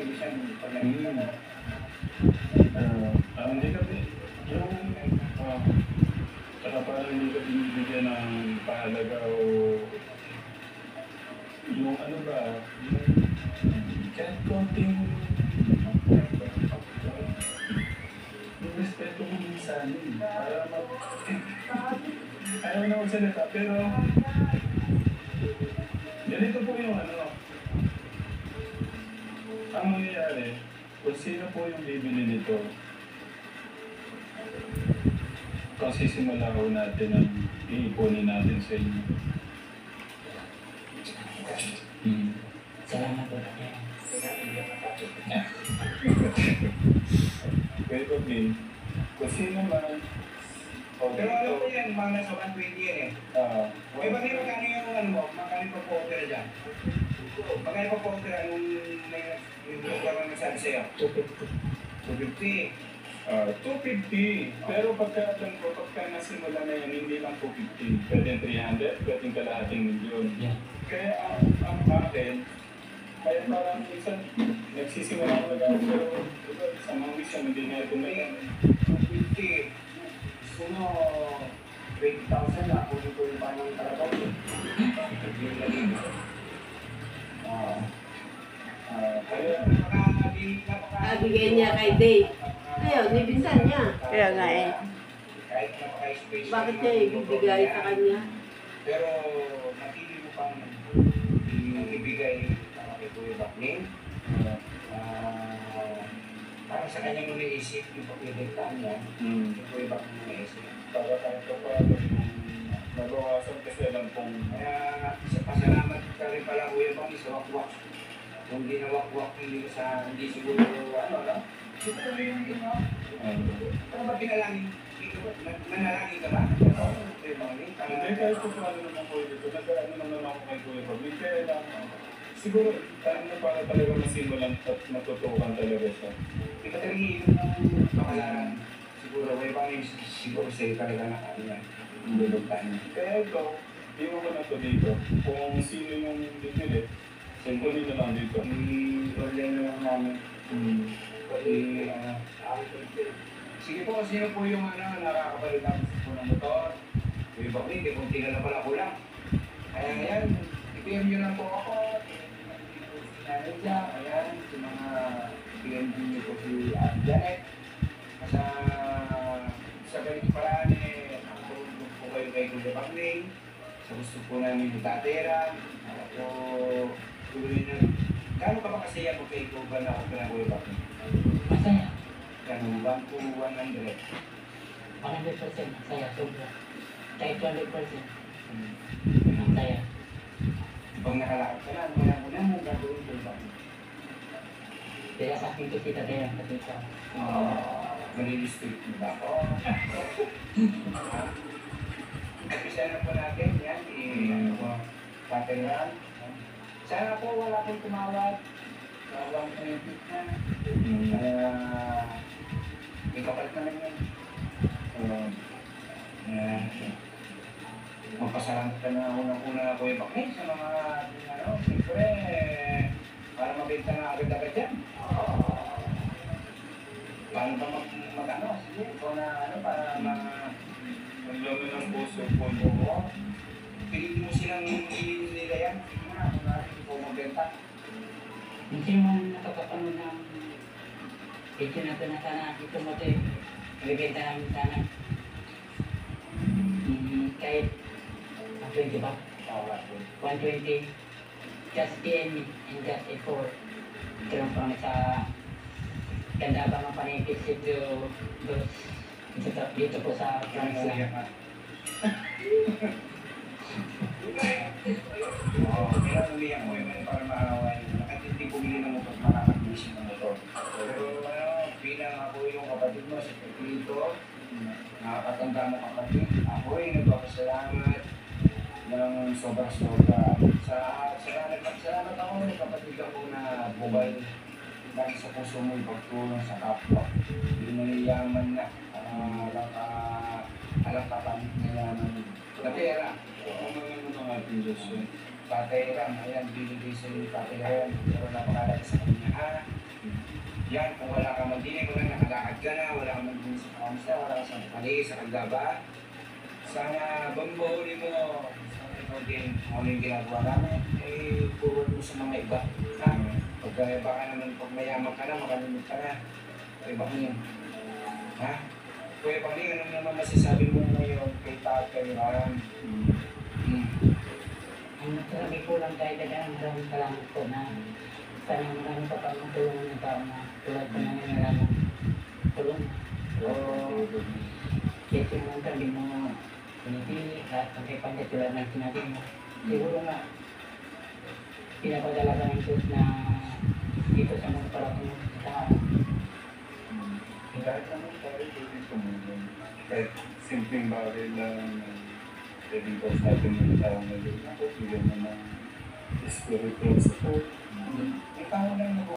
Hindi ka yung saka parang hindi ka binibigyan ng pahalaga o yung ano ba, yung kahit konting yung respeto mo minsan para ayaw na magsalita pero ganito po yung ano ang mangyayari kung sino po yung bibili nito kasi simula ko natin ang iipunin natin sa inyo. Salamat po. Pero Bin, kung sino man Pero alam ko yan, mga nasa 120 yan eh. May ba rin magkano yung ano mo, magkano yung pag-order dyan? Magkano yung pag-order anong may nagkaroon nagsabi sa'yo? 250. 250. Pero pagka nasimula na yan, hindi lang 250. Pwede 300, pwede kalahating milyon. Yeah. Kaya ang akin, kaya parang minsan nagsisimula ko lang pero sa mga mission hindi na ito na yan. 250. Gusto mo, 20,000 na, kung ito yung panang talabaw. Kaya Bigay niya kay Dave. Ayun, nibinsan niya. Kaya nga eh. Kahit napaka-space. Bakit niya ibibigay sa kanya? Pero, napili mo pang ibigay kay Kuya Bakning. Para sa kanya mo naisip yung pagpipigtaan niya, yung Kuya Bakning naisip. para kahit pa nabawasan kasi alam kong Kaya, sa pasalamat ka rin pala Kuya Bakning sa wakwak. Kung di na wakwak, hindi siguro, siguro yung ginawa. Ano ba pinalangin? Manalangin ka ba? Kuya Bakning? hindi kahit kung ano naman ko dito, nag-ano naman ako kay Kuya Pablik, kaya lang siguro time na para talaga masimulan at matutukan talaga siya. Hindi ka talaga iyon ng pakalaran. Siguro, Kuya Bakning, siguro sa'yo talaga na kanya. Lulugtan niya. Kaya ito, iwan ko na to dito. Kung sino yung bibili, kunin na lang dito. I-order na lang namin. Sige po, sino po yung nakakapalit namin po ng motor? Kuya Bakning, hindi kung tingnan na pala kulang. Kaya yan, i-PM nyo lang po ako. Ayan, si mga PMG nyo po si Janet. Sa ganito paraan nakatulog po kayo kay Kuya Bakning. Sa gusto po namin itatera. So, tuloy na. Gano'n ka ba kasaya po kay Kuya na ako na Kuya Bakning? Masaya. Gano'n, 1 to 100. 100% masaya. Sobra. Kahit 200%. Masaya. Pag nakalakad ka na, wala mo gagawin Kuya Bakning. Kaya sa akin ko si Tatay ang katita. Manilistrip mo ba ako? Umpisa na po natin, yan, pateran. Sana po wala pong tumawad. Walang traffic na. May kapalit naman yan. Magpasalamat ka na unang-una Kuya Bakning sa mga, siyempre, para mabenta na agad-agad yan. Paano ba mag-ano? Sige, ikaw na para Ang lami ng puso po mo. Oo. Pilitin mo silang ililin nila yan. Sige na, kung natin ikaw magbenta. Hindi mo nakakapanood ng video na ito na sana ito mo ito ibibenta namin sana. Kahit 120 ba? 120. Just PM me and just A4. Ito lang kami sa ganda ba ng panipis dito po sa France lang. Oo, kailangan umiyak mo yun para maawa yun. Kahit hindi bumili ng motor, makakabisi ng motor. Pero bilang ako yung kapatid mo sa Pagpilito, nakakatanda mo kapatid, ako ay nagpapasalamat ng sobra-sobra. Salamat ako ng kapatid ako na bubay dahil sa puso mo yung pagtulong sa kapwa. Hindi naliyaman na, alam kapalit nila ng pera. Ang mga ng ating Diyos. Patay lang, ayan, binigay sa iyo patay lang, pero napakalaki sa kanya. Yan, kung wala ka magdinig, kung nakalakad ka na, wala ka magdinig sa kamusta, wala ka sa paligid, sa kagaba, sana bambahuli mo, sana ikaw din, kung ano yung ginagawa namin, eh, puro mo sa mga iba. Ha? Pagka baka naman, pag mayaman ka na, makalimit ka na, iba ka yun. Ha? Kuya Pangling, ano naman masasabi mo ngayon kay Tatay Ram? Ang marami po lang tayo dadaan, maraming salamat po na sana marami pa pang matulungan ng tao na tulad po namin nalang tulong. So, kasi naman sabi mo, pinipili lahat ng kay Panday tulad ng sinabi mo. Siguro nga, pinapadala ka ng Diyos na dito sa mga parang tao. Kahit naman tayo pwede tumulong. Kahit simpleng bagay lang pwedeng cause natin yung tao na yun. Ako, bigyan mo ng spiritual support. May tao lang